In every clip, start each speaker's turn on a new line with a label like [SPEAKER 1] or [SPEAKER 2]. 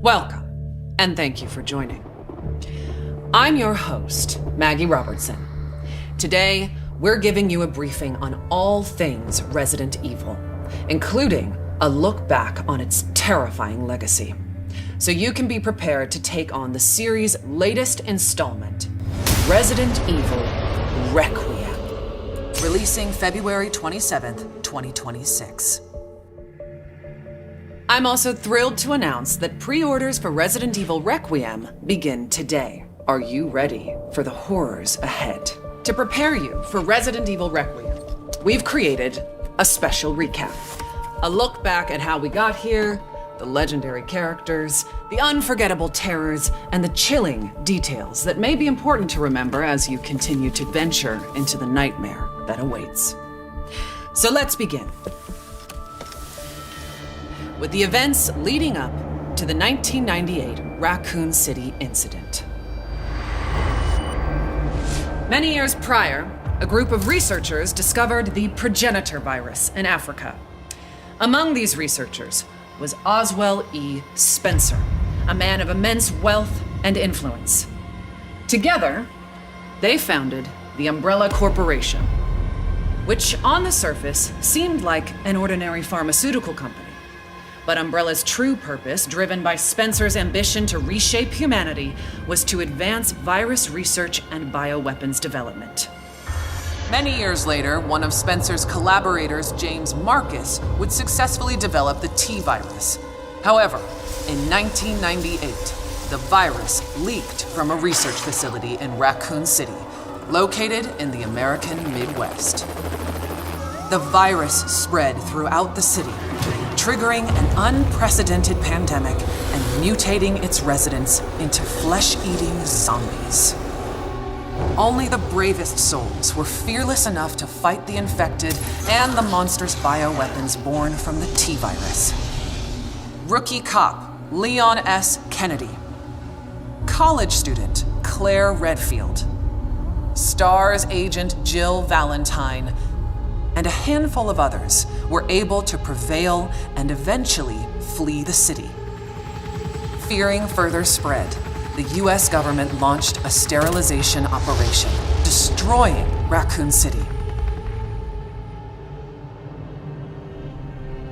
[SPEAKER 1] Welcome, and thank you for joining. I'm your host, Maggie Robertson. Today, we're giving you a briefing on all things Resident Evil, including a look back on its terrifying legacy, so you can be prepared to take on the series' latest installment, Resident Evil Requiem, releasing February 27th, 2026. I'm also thrilled to announce that pre-orders for Resident Evil Requiem begin today. Are you ready for the horrors ahead? To prepare you for Resident Evil Requiem, we've created a special recap. A look back at how we got here, the legendary characters, the unforgettable terrors, and the chilling details that may be important to remember as you continue to venture into the nightmare that awaits. So let's begin with the events leading up to the 1998 Raccoon City incident. Many years prior, a group of researchers discovered the progenitor virus in Africa. Among these researchers was Oswell E. Spencer, a man of immense wealth and influence. Together, they founded the Umbrella Corporation, which on the surface seemed like an ordinary pharmaceutical company. But Umbrella's true purpose, driven by Spencer's ambition to reshape humanity, was to advance virus research and bioweapons development. Many years later, one of Spencer's collaborators, James Marcus, would successfully develop the T-virus. However, in 1998, the virus leaked from a research facility in Raccoon City, located in the American Midwest. The virus spread throughout the city, triggering an unprecedented pandemic and mutating its residents into flesh-eating zombies. Only the bravest souls were fearless enough to fight the infected and the monstrous bioweapons born from the T-virus. Rookie cop Leon S. Kennedy, college student Claire Redfield, STARS agent Jill Valentine, and a handful of others were able to prevail and eventually flee the city. Fearing further spread, the US government launched a sterilization operation, destroying Raccoon City.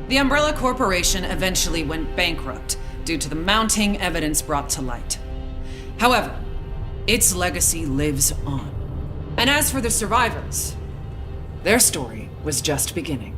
[SPEAKER 1] The Umbrella Corporation eventually went bankrupt due to the mounting evidence brought to light. However, its legacy lives on. And as for the survivors, their story was just beginning.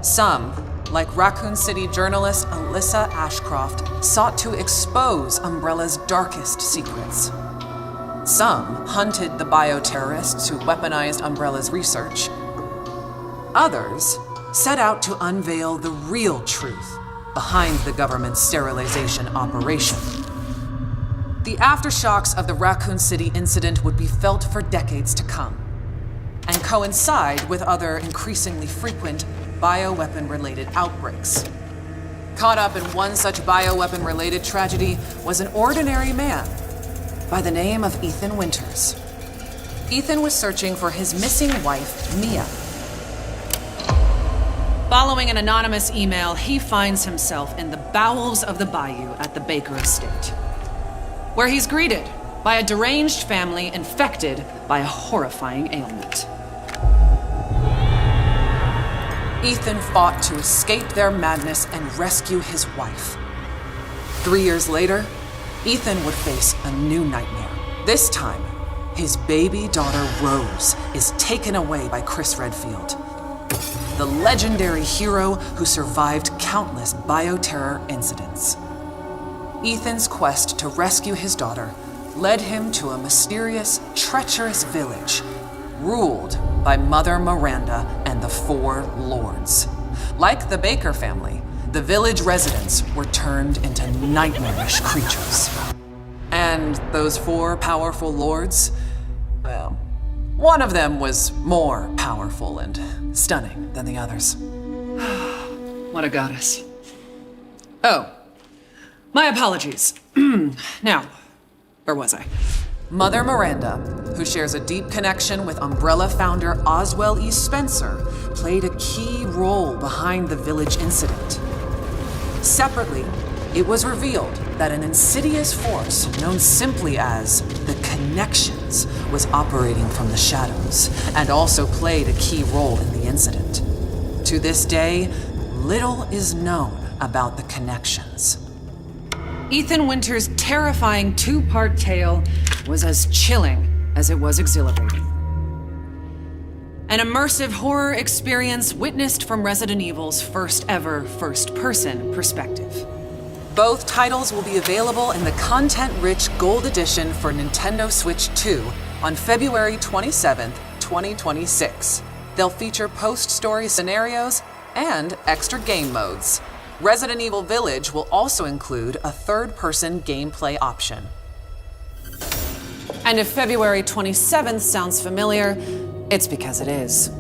[SPEAKER 1] Some, like Raccoon City journalist Alyssa Ashcroft, sought to expose Umbrella's darkest secrets. Some hunted the bioterrorists who weaponized Umbrella's research. Others set out to unveil the real truth behind the government's sterilization operation. The aftershocks of the Raccoon City incident would be felt for decades to come, and coincide with other increasingly frequent bioweapon-related outbreaks. Caught up in one such bioweapon-related tragedy was an ordinary man by the name of Ethan Winters. Ethan was searching for his missing wife, Mia. Following an anonymous email, he finds himself in the bowels of the bayou at the Baker estate, where he's greeted by a deranged family infected by a horrifying ailment. Ethan fought to escape their madness and rescue his wife. 3 years later, Ethan would face a new nightmare. This time, his baby daughter Rose is taken away by Chris Redfield, the legendary hero who survived countless bioterror incidents. Ethan's quest to rescue his daughter led him to a mysterious, treacherous village ruled by Mother Miranda and the Four Lords. Like the Baker family, the village residents were turned into nightmarish creatures. And those four powerful lords, well, one of them was more powerful and stunning than the others. What a goddess. Oh, my apologies. Now, where was I? Mother Miranda, who shares a deep connection with Umbrella founder Oswell E. Spencer, played a key role behind the village incident. Separately, it was revealed that an insidious force known simply as the Connections was operating from the shadows and also played a key role in the incident. To this day, little is known about the Connections. Ethan Winter's terrifying two-part tale was as chilling as it was exhilarating. An immersive horror experience witnessed from Resident Evil's first ever first-person perspective. Both titles will be available in the content-rich Gold Edition for Nintendo Switch 2 on February 27th, 2026. They'll feature post-story scenarios and extra game modes. Resident Evil Village will also include a third-person gameplay option. And if February 27th sounds familiar, it's because it is.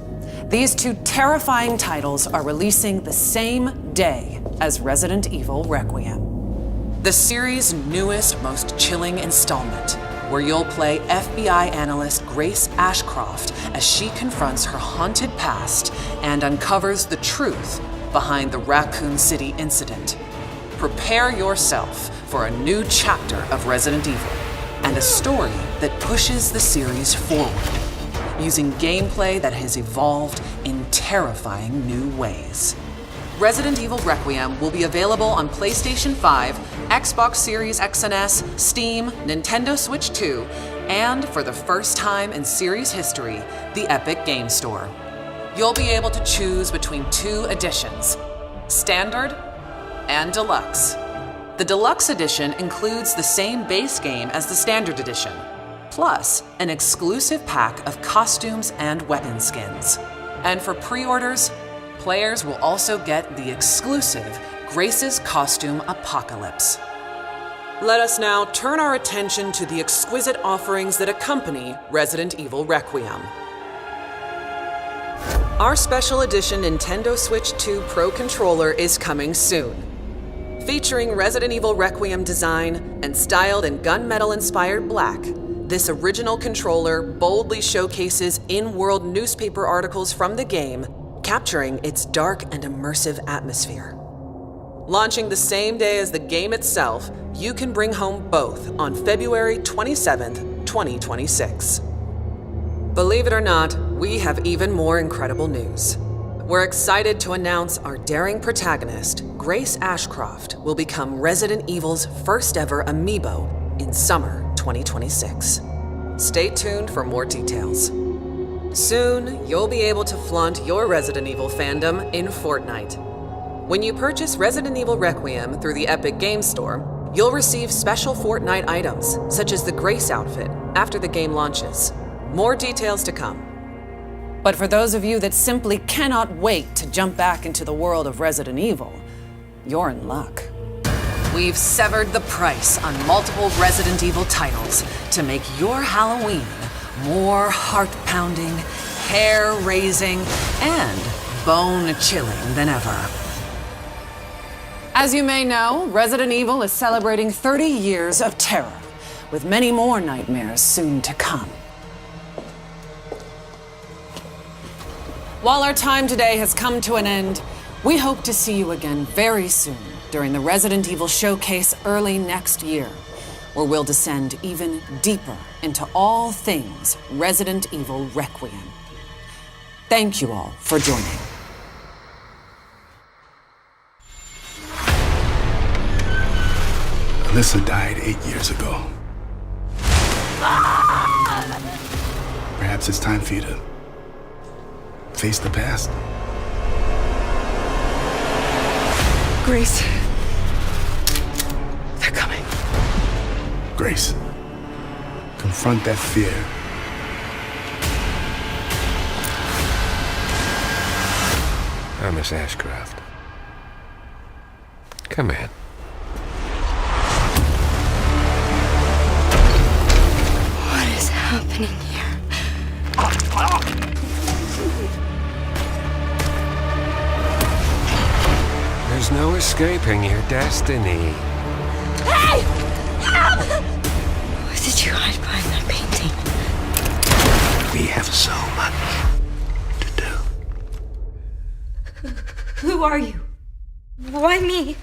[SPEAKER 1] These two terrifying titles are releasing the same day as Resident Evil Requiem. The series' newest, most chilling installment, where you'll play FBI analyst Grace Ashcroft as she confronts her haunted past and uncovers the truth behind the Raccoon City incident. Prepare yourself for a new chapter of Resident Evil and a story that pushes the series forward, using gameplay that has evolved in terrifying new ways. Resident Evil Requiem will be available on PlayStation 5, Xbox Series X and S, Steam, Nintendo Switch 2, and for the first time in series history, the Epic Game Store. You'll be able to choose between two editions, Standard and Deluxe. The Deluxe Edition includes the same base game as the Standard Edition, plus an exclusive pack of costumes and weapon skins. And for pre-orders, players will also get the exclusive Grace's Costume Apocalypse. Let us now turn our attention to the exquisite offerings that accompany Resident Evil Requiem. Our special edition Nintendo Switch 2 Pro controller is coming soon. Featuring Resident Evil Requiem design and styled in gunmetal-inspired black, this original controller boldly showcases in-world newspaper articles from the game, capturing its dark and immersive atmosphere. Launching the same day as the game itself, you can bring home both on February 27th, 2026. Believe it or not, we have even more incredible news. We're excited to announce our daring protagonist, Grace Ashcroft, will become Resident Evil's first ever amiibo in summer 2026. Stay tuned for more details. Soon, you'll be able to flaunt your Resident Evil fandom in Fortnite. When you purchase Resident Evil Requiem through the Epic Game Store, you'll receive special Fortnite items, such as the Grace outfit, after the game launches. More details to come. But for those of you that simply cannot wait to jump back into the world of Resident Evil, you're in luck. We've severed the price on multiple Resident Evil titles to make your Halloween more heart-pounding, hair-raising, and bone-chilling than ever. As you may know, Resident Evil is celebrating 30 years of terror, with many more nightmares soon to come. While our time today has come to an end, we hope to see you again very soon during the Resident Evil Showcase early next year, where we'll descend even deeper into all things Resident Evil Requiem. Thank you all for joining.
[SPEAKER 2] Alyssa died 8 years ago. Perhaps it's time for you to face the past.
[SPEAKER 3] Grace. They're coming.
[SPEAKER 2] Grace, confront that fear.
[SPEAKER 4] Miss Ashcroft. Come in.
[SPEAKER 3] What is happening here?
[SPEAKER 4] There's no escaping your destiny.
[SPEAKER 3] Hey! Help! What did you hide behind that painting?
[SPEAKER 2] We have so much to do.
[SPEAKER 3] Who are you? Why me?